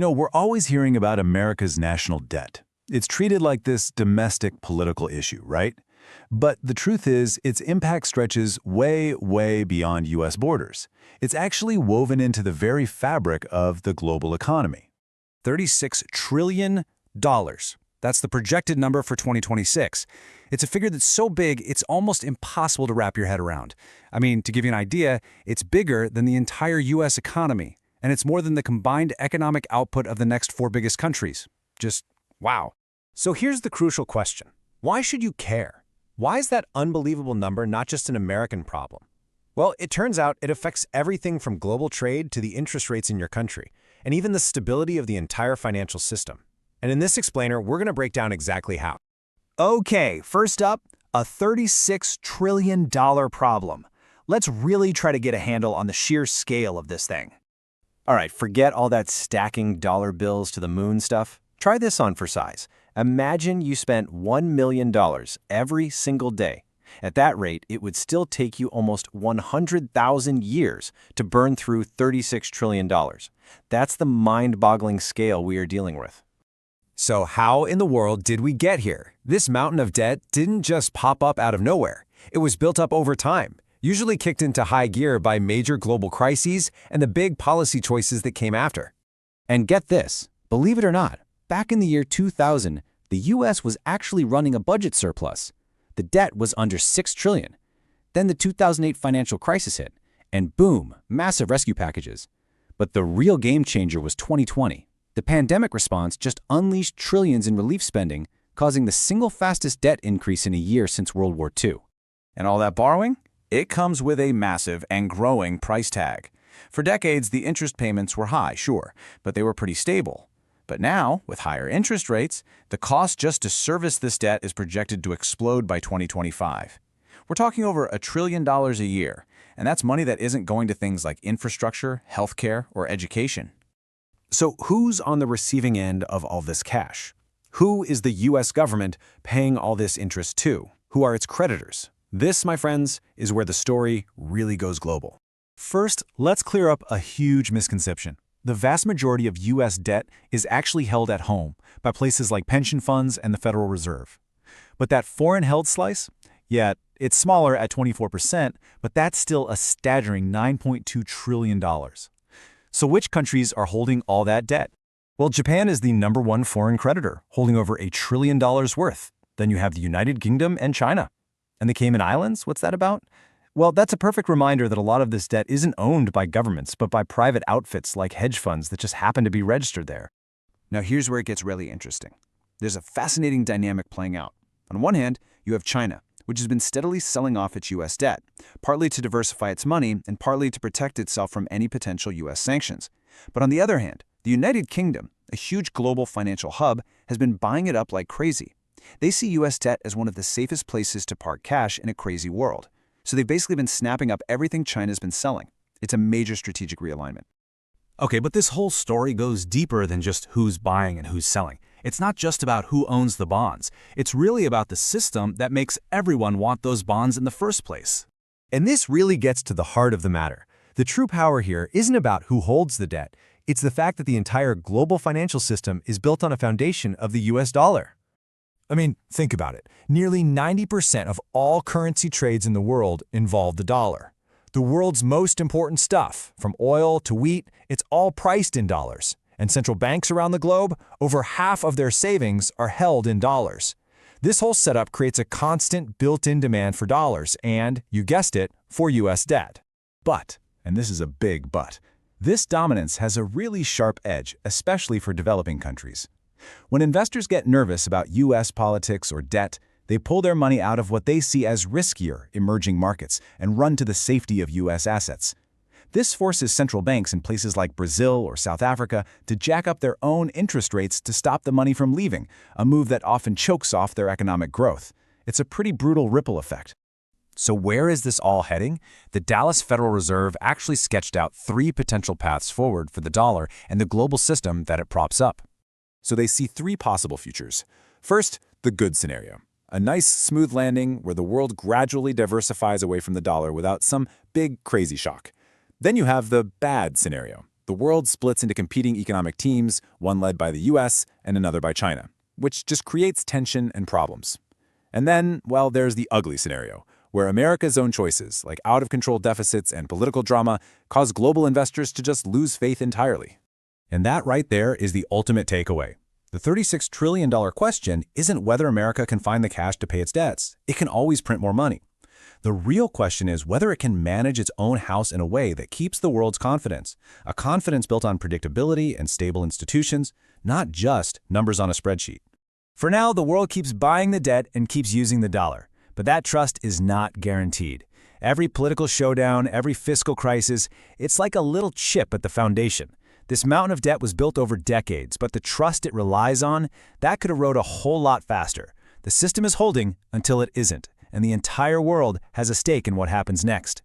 We're always hearing about America's national debt. It's treated like this domestic political issue, right? But the truth is, its impact stretches way, way beyond U.S. borders. It's actually woven into the very fabric of the global economy. $36 trillion. That's the projected number for 2026. It's a figure that's so big, it's almost impossible to wrap your head around. I mean, to give you an idea, it's bigger than the entire U.S. economy, and it's more than the combined economic output of the next four biggest countries. Just wow. So here's the crucial question. Why should you care? Why is that unbelievable number not just an American problem? Well, it turns out it affects everything from global trade to the interest rates in your country, and even the stability of the entire financial system. And in this explainer, we're going to break down exactly how. Okay, first up, a $36 trillion problem. Let's really try to get a handle on the sheer scale of this thing. All right, forget all that stacking dollar bills to the moon stuff. Try this on for size. Imagine you spent $1 million every single day. At that rate, it would still take you almost 100,000 years to burn through $36 trillion. That's the mind-boggling scale we are dealing with. So how in the world did we get here? This mountain of debt didn't just pop up out of nowhere. It was built up over time, usually kicked into high gear by major global crises and the big policy choices that came after. And get this, believe it or not, back in the year 2000, the U.S. was actually running a budget surplus. The debt was under $6 trillion. Then the 2008 financial crisis hit, and boom, massive rescue packages. But the real game changer was 2020. The pandemic response just unleashed trillions in relief spending, causing the single fastest debt increase in a year since World War II. And all that borrowing? It comes with a massive and growing price tag. For decades, the interest payments were high, sure, but they were pretty stable. But now, with higher interest rates, the cost just to service this debt is projected to explode by 2025. We're talking over $1 trillion a year, and that's money that isn't going to things like infrastructure, healthcare, or education. So who's on the receiving end of all this cash? Who is the U.S. government paying all this interest to? Who are its creditors? This, my friends, is where the story really goes global. First, let's clear up a huge misconception. The vast majority of U.S. debt is actually held at home by places like pension funds and the Federal Reserve. But that foreign-held slice? Yeah, it's smaller at 24%, but that's still a staggering $9.2 trillion. So which countries are holding all that debt? Well, Japan is the #1 foreign creditor, holding over $1 trillion worth. Then you have the United Kingdom and China. And the Cayman Islands, what's that about? Well, that's a perfect reminder that a lot of this debt isn't owned by governments, but by private outfits like hedge funds that just happen to be registered there. Now here's where it gets really interesting. There's a fascinating dynamic playing out. On one hand, you have China, which has been steadily selling off its U.S. debt, partly to diversify its money and partly to protect itself from any potential U.S. sanctions. But on the other hand, the United Kingdom, a huge global financial hub, has been buying it up like crazy. They see U.S. debt as one of the safest places to park cash in a crazy world. So they've basically been snapping up everything China's been selling. It's a major strategic realignment. Okay, but this whole story goes deeper than just who's buying and who's selling. It's not just about who owns the bonds. It's really about the system that makes everyone want those bonds in the first place. And this really gets to the heart of the matter. The true power here isn't about who holds the debt. It's the fact that the entire global financial system is built on a foundation of the U.S. dollar. I mean, think about it. Nearly 90% of all currency trades in the world involve the dollar. The world's most important stuff, from oil to wheat, it's all priced in dollars. And central banks around the globe, over half of their savings are held in dollars. This whole setup creates a constant built-in demand for dollars and, you guessed it, for U.S. debt. But, and this is a big but, this dominance has a really sharp edge, especially for developing countries. When investors get nervous about U.S. politics or debt, they pull their money out of what they see as riskier emerging markets and run to the safety of U.S. assets. This forces central banks in places like Brazil or South Africa to jack up their own interest rates to stop the money from leaving, a move that often chokes off their economic growth. It's a pretty brutal ripple effect. So where is this all heading? The Dallas Federal Reserve actually sketched out 3 potential paths forward for the dollar and the global system that it props up. So they see 3 possible futures. First, the good scenario. A nice, smooth landing where the world gradually diversifies away from the dollar without some big, crazy shock. Then you have the bad scenario, the the world splits into competing economic teams, one led by the US and another by China, which just creates tension and problems. And then, well, there's the ugly scenario, where America's own choices, like out-of-control deficits and political drama, cause global investors to just lose faith entirely. And that right there is the ultimate takeaway. The $36 trillion question isn't whether America can find the cash to pay its debts. It can always print more money. The real question is whether it can manage its own house in a way that keeps the world's confidence, a confidence built on predictability and stable institutions, not just numbers on a spreadsheet. For now, the world keeps buying the debt and keeps using the dollar. But that trust is not guaranteed. Every political showdown, every fiscal crisis, it's like a little chip at the foundation. This mountain of debt was built over decades, but the trust it relies on, that could erode a whole lot faster. The system is holding until it isn't, and the entire world has a stake in what happens next.